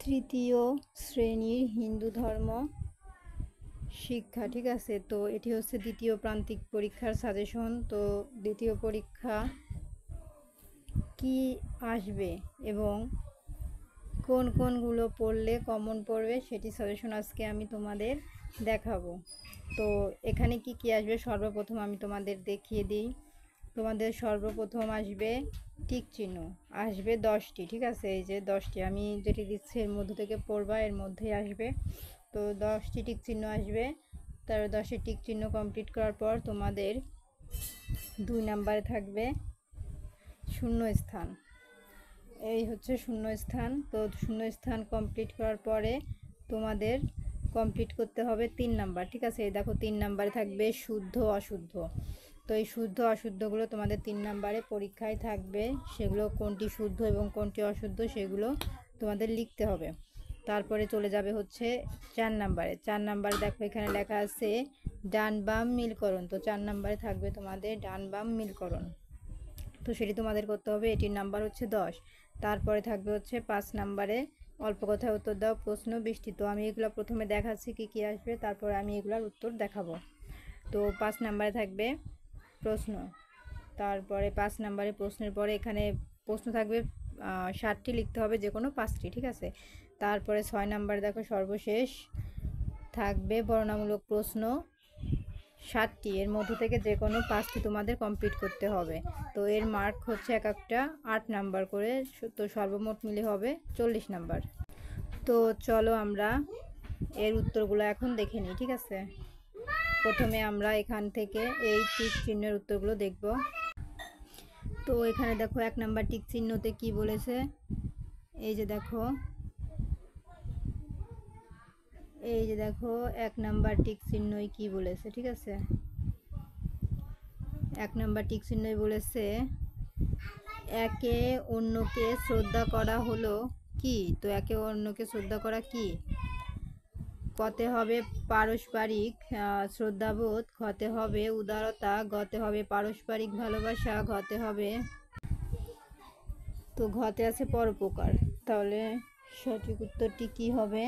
তৃতীয় শ্রেণীর হিন্দু ধর্ম শিক্ষা। ঠিক আছে, তো এটি হচ্ছে দ্বিতীয় প্রান্তিক পরীক্ষার সাজেশন। তো দ্বিতীয় পরীক্ষা কি আসবে এবং কোন কোনগুলো পড়লে কমন পড়বে সেটি সাজেশন আজকে আমি তোমাদের দেখাবো। তো এখানে কি কি আসবে সর্বপ্রথম আমি তোমাদের দেখিয়ে দিই। তোমাদের সর্বপ্রথম আসবে টিক চিহ্ন, আসবে 10টি। ঠিক আছে, এই যে 10টি আমি যেটি দিচ্ছি এর মধ্যে থেকে পড়বা, এর মধ্যেই আসবে। তো 10টি টিক চিহ্ন আসবে। তার 10টি টিক চিহ্ন কমপ্লিট করার পর তোমাদের 2 নাম্বারে থাকবে শূন্য স্থান। এই হচ্ছে শূন্য স্থান। তো শূন্য স্থান কমপ্লিট করার পরে তোমাদের কমপ্লিট করতে হবে 3 নাম্বার। ঠিক আছে, এই দেখো 3 নাম্বারে থাকবে শুদ্ধ অশুদ্ধ। তো এই শুদ্ধ অশুদ্ধগুলো তোমাদের 3 নাম্বারে পরীক্ষায় থাকবে। সেগুলো কোনটি শুদ্ধ এবং কোনটি অশুদ্ধ সেগুলো তোমাদের লিখতে হবে। তারপরে চলে যাবে হচ্ছে 4 নাম্বারে। 4 নাম্বারে দেখো এখানে লেখা আছে ডান বাম মিলকরণ। তো 4 নাম্বারে থাকবে তোমাদের ডান বাম মিলকরণ। তো সেটি তোমাদের করতে হবে। এটির নাম্বার হচ্ছে 10। তারপরে থাকবে হচ্ছে 5 নাম্বারে অল্প কথায় উত্তর দাও প্রশ্ন 20টি। তো আমি এগুলো প্রথমে দেখাচ্ছি কি কি আসবে, তারপরে আমি এগুলোর উত্তর দেখাবো। তো 5 নাম্বারে থাকবে প্রশ্ন। তারপরে 5 নাম্বারে প্রশ্নের পরে এখানে প্রশ্ন থাকবে 60টি, লিখতে হবে যে কোনো 5টি। ঠিক আছে, তারপরে 6 নাম্বারে দেখো সর্বশেষ থাকবে বর্ণনামূলক প্রশ্ন 60টি, এর মধ্যে থেকে যে কোনো 5টি তোমাদের কমপ্লিট করতে হবে। তো এর মার্ক হচ্ছে এক একটা 8 নাম্বার করে, তো সর্বমোট মিলে হবে 40 নাম্বার। তো চলো আমরা এর উত্তরগুলো এখন দেখে নিই। ঠিক আছে, প্রথমে আমরা এখান থেকে এই টিক চিহ্নের উত্তরগুলো দেখব। তো এখানে দেখো 1 নাম্বার টিক চিহ্নতে কি বলেছে, এই যে দেখো 1 নাম্বার টিক চিহ্নই কি বলেছে। ঠিক আছে, 1 নাম্বার টিক চিহ্নই বলেছে একে অন্যকে শ্রদ্ধা করা হলো কি। তো একে অন্যকে শ্রদ্ধা করা কি, কতে হবে পারস্পরিক শ্রদ্ধাবোধ, খতে হবে উদারতা, গতে হবে পারস্পরিক ভালোবাসা, ঘতে হবে, তো ঘতে আছে পরোপকার। তাহলে সঠিক উত্তরটি কি হবে,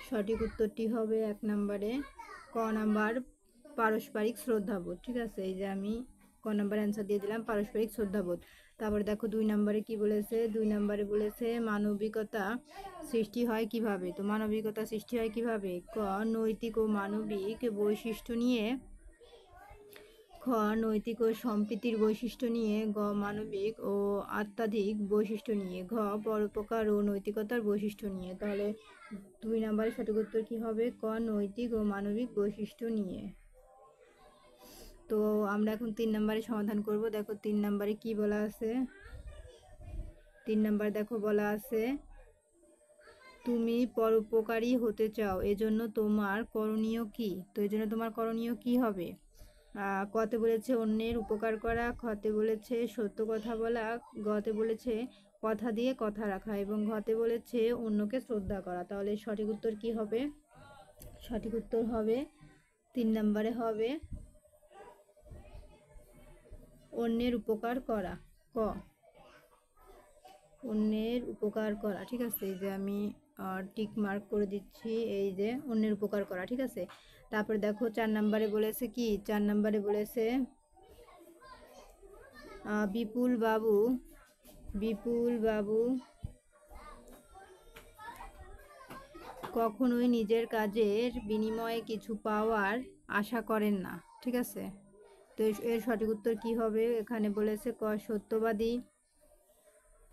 সঠিক উত্তরটি হবে 1 নাম্বারে ক নাম্বার পারস্পরিক শ্রদ্ধাবোধ। ঠিক আছে, এই যে আমি ক নাম্বার অ্যান্সার দিয়ে দিলাম পারস্পরিক শ্রদ্ধাবোধ। তারপরে দেখো 2 নাম্বারে কি বলেছে, 2 নাম্বারে বলেছে মানবিকতা সৃষ্টি হয় কিভাবে। তো মানবিকতা সৃষ্টি হয় কিভাবে, ক নৈতিক ও মানবিক বৈশিষ্ট্য নিয়ে, খ নৈতিক ও সম্প্রীতির বৈশিষ্ট্য নিয়ে, গ মানবিক ও আধ্যাত্মিক বৈশিষ্ট্য নিয়ে, ঘ পরোপকার ও নৈতিকতার বৈশিষ্ট্য নিয়ে। তাহলে 2 নাম্বারের সঠিক উত্তর কি হবে, ক নৈতিক ও মানবিক বৈশিষ্ট্য নিয়ে। তো আমরা এখন 3 নাম্বারে সমাধান করব। দেখো 3 নাম্বারে কি বলা আছে, 3 নাম্বার দেখো বলা আছে তুমি পরোপকারী হতে চাও, এজন্য তোমার করণীয় কি। তো এজন্য তোমার করণীয় কি হবে, কতে বলেছে অন্যের উপকার করা, খতে বলেছে সত্য কথা বলা, গতে বলেছে কথা দিয়ে কথা রাখা, এবং ঘতে বলেছে অন্যকে শ্রদ্ধা করা। তাহলে সঠিক উত্তর কি হবে, সঠিক উত্তর হবে 3 নাম্বারে হবে অন্যের উপকার করা, ক অন্যের উপকার করা। ঠিক আছে, এই যে আমি টিক মার্ক করে দিচ্ছি, এই যে অন্যের উপকার করা। ঠিক আছে, তারপরে দেখো 4 নাম্বারে বলেছে কি, 4 নাম্বারে বলেছে বিপুল বাবু কখনোই নিজের কাজের বিনিময়ে কিছু পাওয়ার আশা করেন না। ঠিক আছে, তো এর সঠিক উত্তর কি হবে, এখানে বলেছে ক সত্যবাদী,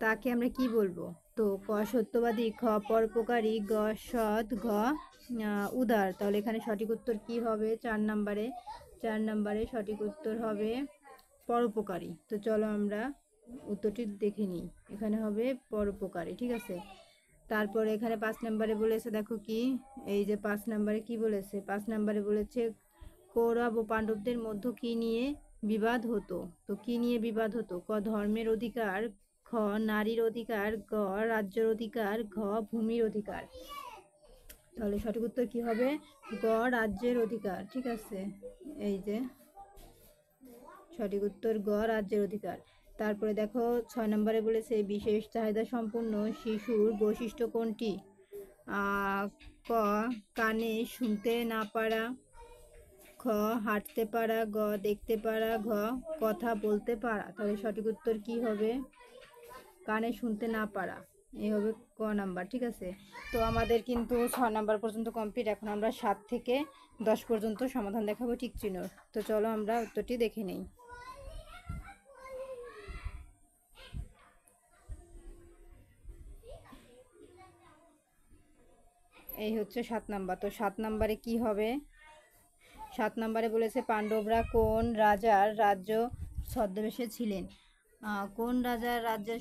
তাকে আমরা কি বলবো, তো ক সত্যবাদী, খ পরোপকারী, গ সৎ, ঘ উদার। তাহলে এখানে সঠিক উত্তর কি হবে, 4 নাম্বারে, 4 নাম্বারে সঠিক উত্তর হবে পরোপকারী। তো চলো আমরা উত্তরটি দেখে নিই, এখানে হবে পরোপকারী। ঠিক আছে, তারপরে এখানে 5 নাম্বারে বলেছে দেখো কি, এই যে 5 নাম্বারে কি বলেছে, 5 নাম্বারে বলেছে কৌরব ও পাণ্ডবদের মধ্যে কি নিয়ে বিবাদ হতো। তো কি নিয়ে বিবাদ হতো, ক ধর্মের অধিকার, খ নারীর অধিকার, গ রাজ্যের অধিকার, ঘ ভূমির অধিকার। তাহলে সঠিক উত্তর কি হবে, গ রাজ্যের অধিকার। ঠিক আছে, এই যে সঠিক উত্তর গ রাজ্যের অধিকার। তারপরে দেখো 6 নম্বরে বলেছে বিশেষ চাহিদা সম্পন্ন শিশুর বৈশিষ্ট্য কোনটি? ক কানে শুনতে না পারা, খ হাঁটতে পারা, গ দেখতে পারা, ঘ কথা বলতে পারা। তাহলে সঠিক উত্তর কি হবে? কানে শুনতে না পারা, এই হবে ক নাম্বার। ঠিক আছে, তো আমাদের কিন্তু 6 নাম্বার পর্যন্ত কমপ্লিট। এখন আমরা 7 থেকে 10 পর্যন্ত সমাধান দেখাবো টিক চিহ্নর। তো চলো আমরা উত্তরটি দেখে নেই। এই হচ্ছে 7 নাম্বার। তো 7 নাম্বারে কি হবে? 7 নাম্বারে বলেছে পাণ্ডবরা কোন রাজার রাজ্য ছদ্মবেশে ছিলেন? কোন রাজার রাজ্যের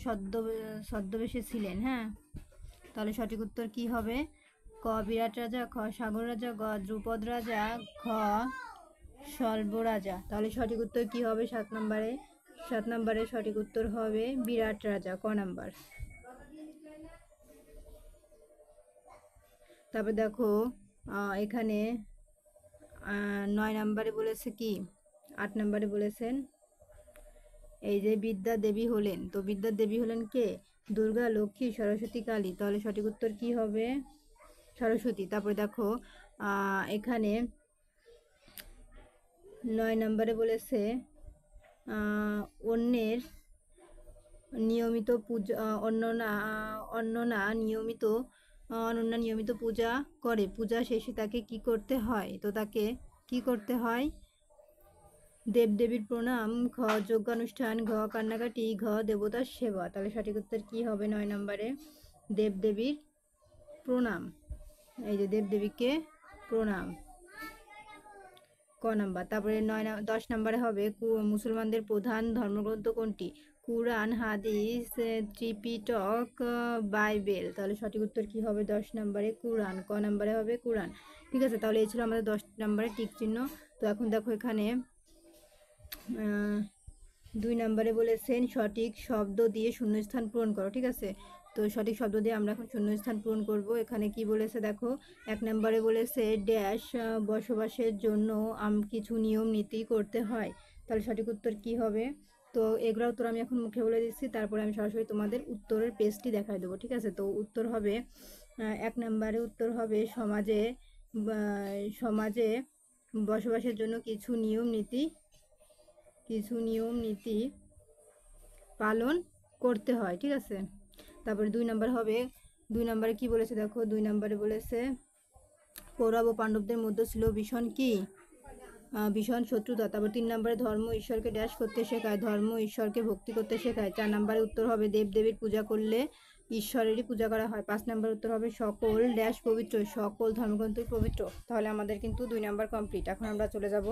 ছদ্মবেশে ছিলেন? হ্যাঁ, তাহলে সঠিক উত্তর কি হবে? ক বিরাট রাজা, খ সাগর রাজা, গ দ্রুপদ রাজা, ঘ স্বল্প রাজা। তাহলে সঠিক উত্তর কি হবে 7 নম্বরে? 7 নম্বরে সঠিক উত্তর হবে বিরাট রাজা, ক নাম্বার। তারপর দেখো এখানে 9 নম্বরে বলেছে কি, 8 নম্বরে বলেছেন এই যে বিদ্যা দেবী হলেন। তো বিদ্যা দেবী হলেন কে? দুর্গা, লক্ষ্মী, সরস্বতী, কালী। তাহলে সঠিক উত্তর কি হবে? সরস্বতী। তারপরে দেখো এখানে 9 নম্বরে বলেছে অন্যের নিয়মিত পূজা, অন্যনা নিয়মিত পূজা করে, পূজা শেষে তাকে কি করতে হয়? তো তাকে কি করতে হয়? দেবদেবীর প্রণাম, ঘ যজ্ঞানুষ্ঠান, ঘ কান্নাকাটি, ঘ দেবতার সেবা। তাহলে সঠিক উত্তর কি হবে 9 নম্বরে? দেবদেবীর প্রণাম। এই যে দেবদেবীকে প্রণাম, ক নাম্বার। তারপরে 10 নম্বরে হবে মুসলমানদের প্রধান ধর্মগ্রন্থ কোনটি? কুরআন, হাদিস, ত্রিপিটক, বাইবেল। তাহলে সঠিক উত্তর কি হবে 10 নম্বরে? কুরআন, ক নম্বরে হবে কুরআন। ঠিক আছে, তাহলে এই ছিল আমাদের 10 নম্বরে টিক চিহ্ন। তো এখন দেখো এখানে 2 নম্বরে বলেছেন সঠিক শব্দ দিয়ে শূন্যস্থান পূরণ করো। ঠিক আছে, তো সঠিক শব্দ দিয়ে আমরা এখন শূন্যস্থান পূরণ করব। এখানে কি বলেছে দেখো, 1 নম্বরে বলেছে ড্যাশ বসবাসের জন্য কিছু নিয়ম নীতি করতে হয়। তাহলে সঠিক উত্তর কি হবে? তো এগুলো উত্তর আমি এখন মুখে বলে দিচ্ছি, তারপরে আমি সরাসরি তোমাদের উত্তরের পেজটি দেখায় দেবো। ঠিক আছে, তো উত্তর হবে 1 নম্বরে উত্তর হবে সমাজে বসবাসের জন্য কিছু নিয়ম নীতি পালন করতে হয়। ঠিক আছে, তারপরে 2 নম্বর হবে, 2 নম্বরে কি বলেছে দেখো, 2 নম্বরে বলেছে কৌরব ও পাণ্ডবদের মধ্যে ছিল ভীষণ শত্রুতা। তারপর 3 নম্বরে ধর্ম ঈশ্বরকে ড্যাশ করতে শেখায়, ধর্ম ঈশ্বরকে ভক্তি করতে শেখায়। 4 নম্বরে উত্তর হবে দেবদেবীর পূজা করলে ঈশ্বরেরই পূজা করা হয়। 5 নম্বর উত্তর হবে সকল ড্যাশ পবিত্র, সকল ধর্মগ্রন্থই পবিত্র। তাহলে আমাদের কিন্তু 2 নম্বর কমপ্লিট। এখন আমরা চলে যাব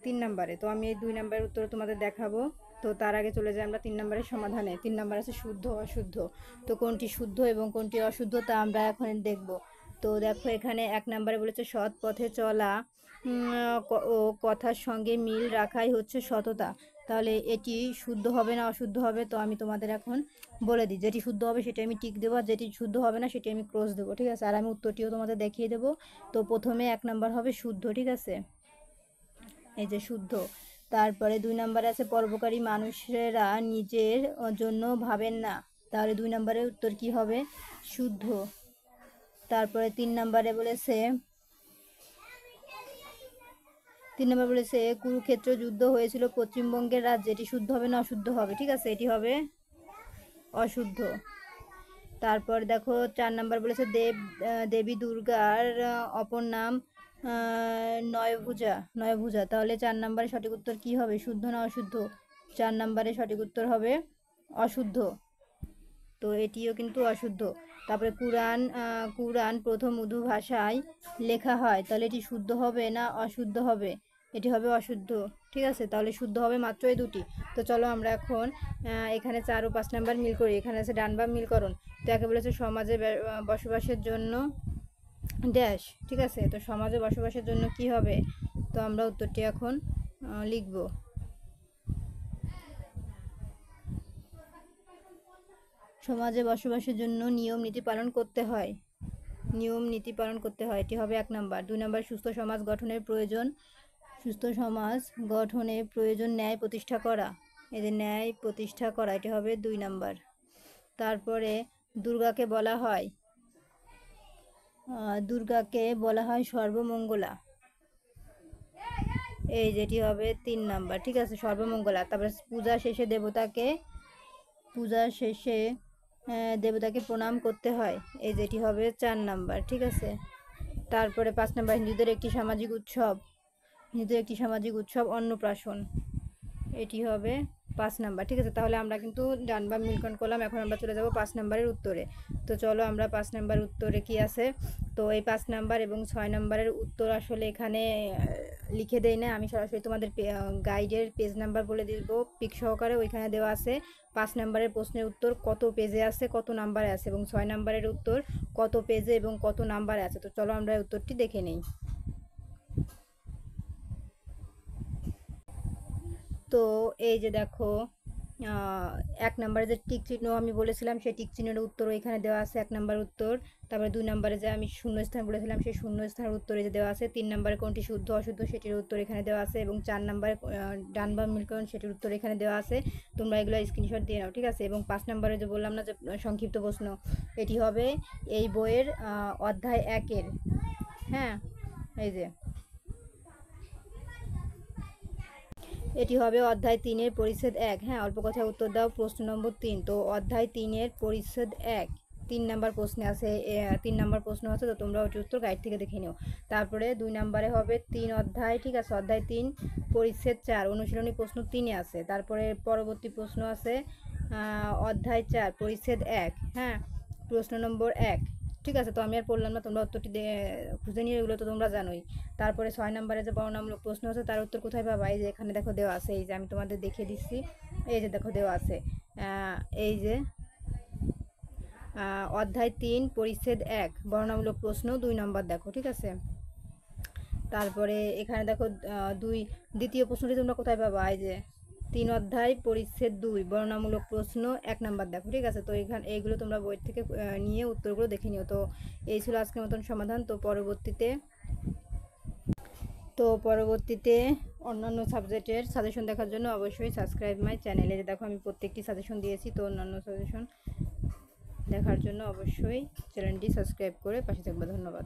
3 নম্বরে। তো আমি এই 2 নম্বরের উত্তর তোমাদের দেখাবো। তো তার আগে চলে যাই আমরা 3 নম্বরের সমাধানে। 3 নম্বর আছে শুদ্ধ অশুদ্ধ। তো কোনটি শুদ্ধ এবং কোনটি অশুদ্ধ তা আমরা এখন দেখব। তো দেখো এখানে 1 নম্বরে বলেছে সৎ পথে চলা ও কথার সঙ্গে মিল রাখাই হচ্ছে সততা। তাহলে এটি শুদ্ধ হবে না অশুদ্ধ হবে? তো আমি তোমাদের এখন বলে দিই, যেটি শুদ্ধ হবে সেটি আমি টিক দেবো, আর যেটি শুদ্ধ হবে না সেটি আমি ক্রস দেবো। ঠিক আছে, আর আমি উত্তরটিও তোমাদের দেখিয়ে দেবো। তো প্রথমে 1 নম্বর হবে শুদ্ধ। ঠিক আছে, এই যে শুদ্ধ। তারপরে 2 নম্বরে আছে পরোপকারী মানুষেরা নিজের জন্য ভাবেন না। তাহলে 2 নম্বরের উত্তর কি হবে? শুদ্ধ। তারপরে 3 নম্বরে বলেছে কুরুক্ষেত্র যুদ্ধ হয়েছিল পশ্চিমবঙ্গের রাজ্যে। এটি শুদ্ধ হবে না অশুদ্ধ হবে? ঠিক আছে, এটি হবে অশুদ্ধ। তারপর দেখো 4 নম্বর বলেছে দেবী দুর্গার অপর নাম নয়ভুজা। তাহলে 4 নম্বরে সঠিক উত্তর কি হবে? শুদ্ধ না অশুদ্ধ? 4 নম্বরে সঠিক উত্তর হবে অশুদ্ধ। তো এটিও কিন্তু অশুদ্ধ। তারপরে কুরআন প্রথম উর্দু ভাষায় লেখা হয়। তাহলে এটি শুদ্ধ হবে না অশুদ্ধ হবে? এটি হবে অশুদ্ধ। ঠিক আছে, তাহলে শুদ্ধ হবে মাত্র এই দুটি। তো চলো আমরা এখন এখানে 4 ও 5 নাম্বার মিল করি। এখানে আছে ডান বাম মিলকরণ। তো একে বলেছে সমাজে বসবাসের জন্য ড্যাশ। ঠিক আছে, তো সমাজে বসবাসের জন্য কি হবে? তো আমরা উত্তরটি এখন লিখব। সমাজে বসবাসের জন্য নিয়ম নীতি পালন করতে হয়। এটি হবে 1 নাম্বার। 2 নাম্বার সুস্থ সমাজ গঠনের প্রয়োজন ন্যায় প্রতিষ্ঠা করা। এই যে ন্যায় প্রতিষ্ঠা করা, এটা হবে 2 নাম্বার। তারপরে দুর্গাকে বলা হয় সর্বমঙ্গলা, এই যেটি হবে 3 নাম্বার। ঠিক আছে, সর্বমঙ্গলা। তারপরে পূজা শেষে দেবতাকে প্রণাম করতে হয়, এই যেটি হবে 4 নাম্বার। ঠিক আছে, তারপরে 5 নাম্বার হিন্দুদের একটি সামাজিক উৎসব অন্নপ্রাশন, এটি হবে 5 নাম্বার। ঠিক আছে, তাহলে আমরা কিন্তু ডান বাম মিলকন করলাম। এখন আমরা চলে যাব 5 নাম্বারের উত্তরে। তো চলো আমরা 5 নাম্বার উত্তরে কি আছে। তো এই 5 নাম্বার এবং 6 নাম্বারের উত্তর আসলে এখানে লিখে দেই না, আমি সরাসরি তোমাদের গাইডের পেজ নাম্বার বলে দিব পিক সহকারে, ওইখানে দেওয়া আছে 5 নাম্বারের প্রশ্নের উত্তর কত পেজে আছে, কত নাম্বারে আছে, এবং 6 নাম্বারের উত্তর কত পেজে এবং কত নাম্বারে আছে। তো চলো আমরা উত্তরটি দেখে নেই। তো এই যে দেখো 1 নাম্বারে যে টিক চিহ্ন আমি বলেছিলাম, সেই টিক চিহ্নের উত্তর এখানে দেওয়া আছে, 1 নাম্বার উত্তর। তারপরে 2 নাম্বারে যে আমি শূন্যস্থান বলেছিলাম, সেই শূন্যস্থানের উত্তর এই যে দেওয়া আছে। 3 নাম্বারে কোনটি শুদ্ধ অশুদ্ধ সেটির উত্তর এখানে দেওয়া আছে, এবং 4 নাম্বারে ডান বাম মিলকরণ সেটির উত্তর এখানে দেওয়া আছে। তোমরা এগুলো স্ক্রিনশট দিয়ে নাও। ঠিক আছে, এবং 5 নাম্বারে যে বললাম না যে সংক্ষিপ্ত প্রশ্ন, এটি হবে এই বইয়ের অধ্যায় 1-এর। হ্যাঁ, এই যে এটি হবে অধ্যায় 3-এর পরিচ্ছেদ 1। হ্যাঁ, অল্প কথায় উত্তর দাও, প্রশ্ন নম্বর 3। তো অধ্যায় 3-এর পরিচ্ছেদ 1, 3 নাম্বার প্রশ্নে আছে, 3 নাম্বার প্রশ্ন আছে। তো তোমরা ওটি উত্তর গাইড থেকে দেখে নিও। তারপরে 2 নাম্বারে হবে 3 অধ্যায়। ঠিক আছে, অধ্যায় 3 পরিচ্ছেদ 4 অনুশীলনী প্রশ্ন 3-এ আছে। তারপরে পরবর্তী প্রশ্ন আছে অধ্যায় 4 পরিচ্ছেদ 1। হ্যাঁ, প্রশ্ন নম্বর 1। ঠিক আছে, তো আমি আর পড়লাম না, তোমরা উত্তরটি খুঁজে নিয়ে, এগুলো তো তোমরা জানোই। তারপরে 6 নাম্বারে যে বর্ণনামূলক প্রশ্ন আছে, তার উত্তর কোথায় পাবা? এই যে এখানে দেখো দেওয়া আছে, এই যে আমি তোমাদের দেখিয়ে দিচ্ছি, এই যে দেখো দেওয়া আছে, এই যে অধ্যায় 3 পরিচ্ছেদ 1 বর্ণনামূলক প্রশ্ন 2 নম্বর দেখো। ঠিক আছে, তারপরে এখানে দেখো দ্বিতীয় প্রশ্নটি তোমরা কোথায় পাবা? এই যে 3 অধ্যায় পরিচ্ছেদ 2 বর্ণনামূলক প্রশ্ন 1 নাম্বার দেখো। ঠিক আছে, তো এইগুলো তোমরা বই থেকে নিয়ে উত্তরগুলো দেখে নিও। তো এই ছিল আজকের মতন সমাধান। তো পরবর্তীতে অন্যান্য সাবজেক্টের সাজেশন দেখার জন্য অবশ্যই সাবস্ক্রাইব মাই চ্যানেলে। দেখো আমি প্রত্যেকটি সাজেশন দিয়েছি, তো অন্যান্য সাজেশন দেখার জন্য অবশ্যই চ্যানেলটি সাবস্ক্রাইব করে পাশে থাকবে। ধন্যবাদ।